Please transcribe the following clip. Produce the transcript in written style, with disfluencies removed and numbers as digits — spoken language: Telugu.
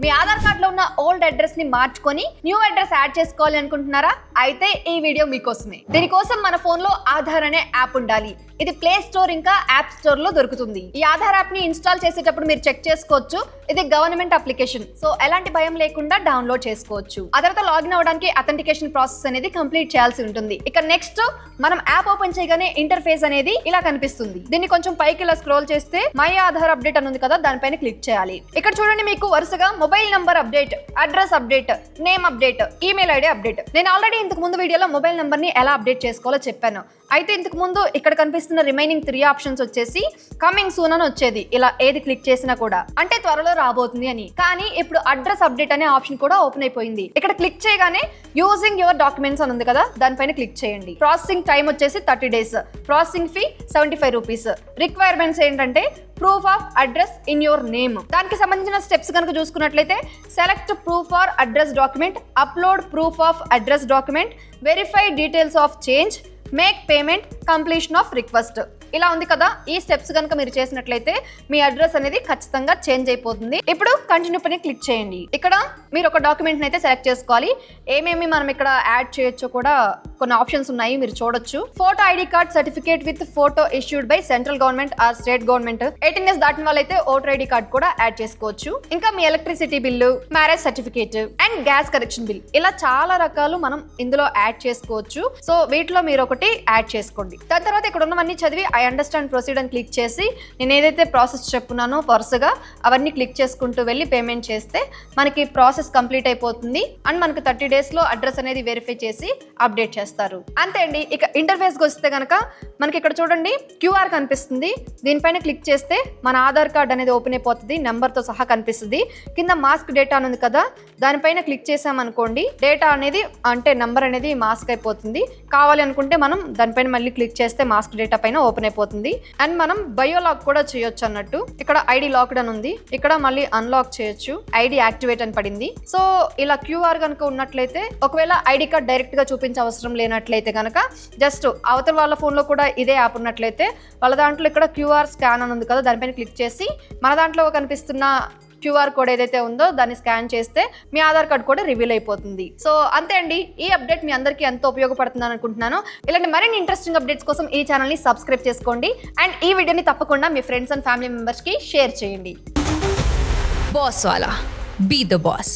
మీ ఆధార్ కార్డ్ లో ఉన్న ఓల్డ్ అడ్రస్ ని మార్చుకొని న్యూ అడ్రస్ యాడ్ చేసుకోవాలి అనుకుంటున్నారా? అయితే ఈ వీడియో మీకోసమే. దీనికోసం మన ఫోన్ లో ఆధార్ అనే యాప్ ఉండాలి. ఇది ప్లే స్టోర్ ఇంకా యాప్ స్టోర్ లో దొరుకుతుంది. ఈ ఆధార్ యాప్ ని ఇన్స్టాల్ చేసేటప్పుడు మీరు చెక్ చేసుకోవచ్చు. ఇది గవర్నమెంట్ అప్లికేషన్, సో ఎలాంటి భయం లేకుండా డౌన్లోడ్ చేసుకోవచ్చు. ఆ తర్వాత లాగిన్ అవ్వడానికి అథెంటికేషన్ ప్రాసెస్ అనేది కంప్లీట్ చేయాల్సి ఉంటుంది. ఇక నెక్స్ట్ మనం యాప్ ఓపెన్ చేయగానే ఇంటర్ఫేస్ అనేది ఇలా కనిపిస్తుంది. దీన్ని కొంచెం పైకి ఇలా స్క్రోల్ చేస్తే మై ఆధార్ అప్డేట్ అని ఉంది కదా, దానిపైన క్లిక్ చేయాలి. ఇక్కడ చూడండి, మీకు వరుసగా mobile number update, address update, name update, email ID update. నేను ఆల్రెడీ ఇంతకు ముందు వీడియోలో మొబైల్ నంబర్ ని ఎలా అప్డేట్ చేసుకోవాలో చెప్పాను. అయితే ఇంతకు ముందు ఇక్కడ కనిపిస్తున్న రిమైనింగ్ 3 ఆప్షన్స్ వచ్చేసి కమింగ్ సూన్ అని వచ్చేది. ఇలా ఏది క్లిక్ చేసినా కూడా అంటే త్వరలో రాబోతుంది అని. కానీ ఇప్పుడు అడ్రస్ అప్డేట్ అనే ఆప్షన్ కూడా ఓపెన్ అయిపోయింది. ఇక్కడ క్లిక్ చేయగానే యూజింగ్ యువర్ డాక్యుమెంట్స్ అని ఉంది కదా, దానిపైన క్లిక్ చేయండి. ప్రాసెసింగ్ టైం వచ్చేసి 30 days, processing fee 75 rupees. Requirements ఏంటంటే proof of address in your name. దానికి సంబంధించిన స్టెప్స్ కనుక చూసుకున్నట్లయితే select proof for address document, upload proof of address document, verify details of change, make payment, completion of request. ఇలా ఉంది కదా. ఈ స్టెప్స్ కనుక మీరు చేసినట్లయితే మీ అడ్రస్ అనేది ఖచ్చితంగా చేంజ్ అయిపోతుంది. ఇప్పుడు కంటిన్యూ పైన క్లిక్ చేయండి. ఇక్కడ మీరు ఒక డాక్యుమెంట్ అయితే సెలెక్ట్ చేసుకోవాలి. ఏమేమి మనం ఇక్కడ యాడ్ చేయొచ్చో కూడా కొన్ని ఆప్షన్స్ ఉన్నాయి, మీరు చూడొచ్చు. Photo ID card certificate with photo issued by central government or state government. 18 years దాటిన వాళ్ళైతే ఓటర్ ఐడి కార్డ్ కూడా యాడ్ చేసుకోవచ్చు. ఇంకా మీ electricity bill, marriage certificate and gas connection bill, ఇలా చాలా రకాలు మనం ఇందులో యాడ్ చేసుకోవచ్చు. సో వీటిలో మీరు ఒకటి యాడ్ చేసుకోండి. దాని తర్వాత ఇక్కడ ఉన్నవన్నీ చదివి ఐ అండర్స్టాండ్ ప్రొసీడ్ అని క్లిక్ చేసి నేను ఏదైతే ప్రాసెస్ చెప్పున్నానో వరుసగా అవన్నీ క్లిక్ చేసుకుంటూ వెళ్ళి పేమెంట్ చేస్తే మనకి ప్రాసెస్ కంప్లీట్ అయిపోతుంది. అండ్ మనకి 30 days లో అడ్రస్ అనేది వెరిఫై చేసి అప్డేట్ చేస్తారు. అంతే అండి. ఇక ఇంటర్ఫేస్కి వస్తే కనుక మనకి ఇక్కడ చూడండి క్యూఆర్ కనిపిస్తుంది. దీనిపైన క్లిక్ చేస్తే మన ఆధార్ కార్డ్ అనేది ఓపెన్ అయిపోతుంది, నెంబర్తో సహా కనిపిస్తుంది. కింద మాస్క్ డేటా అని ఉంది కదా, దానిపైన క్లిక్ చేసామనుకోండి డేటా అనేది అంటే నెంబర్ అనేది మాస్క్ అయిపోతుంది. కావాలి అనుకుంటే మనం దానిపైన మళ్ళీ క్లిక్ చేస్తే మాస్క్ డేటా పైన ఓపెన్ అయిపోతుంది. అండ్ మనం బయో లాక్ కూడా చేయొచ్చు అన్నట్టు. ఇక్కడ ఐడి లాక్డ్ అని ఉంది, ఇక్కడ మళ్ళీ అన్లాక్ చేయొచ్చు. ఐడి యాక్టివేట్ అని పడింది. సో ఇలా క్యూఆర్ కనుక ఉన్నట్లయితే ఒకవేళ ఐడి కార్డ్ డైరెక్ట్ గా చూపించే అవసరం లేనట్లయితే కనుక జస్ట్ అవతల వాళ్ళ ఫోన్ లో కూడా ఇదే యాప్ ఉన్నట్లయితే వాళ్ళ దాంట్లో ఇక్కడ క్యూఆర్ స్కాన్ అని ఉంది కదా, దానిపైన క్లిక్ చేసి మన దాంట్లో కనిపిస్తున్న క్యూఆర్ కోడ్ ఏదైతే ఉందో దాన్ని స్కాన్ చేస్తే మీ ఆధార్ కార్డ్ కూడా రివీల్ అయిపోతుంది. సో అంతే అండి. ఈ అప్డేట్ మీ అందరికీ ఎంతో ఉపయోగపడుతుందని అనుకుంటున్నాను. ఇలాంటి మరిన్ని ఇంట్రెస్టింగ్ అప్డేట్స్ కోసం ఈ ఛానల్ని సబ్స్క్రైబ్ చేసుకోండి. అండ్ ఈ వీడియోని తప్పకుండా మీ ఫ్రెండ్స్ అండ్ ఫ్యామిలీ మెంబర్స్కి షేర్ చేయండి. Boss Wala. Be the boss.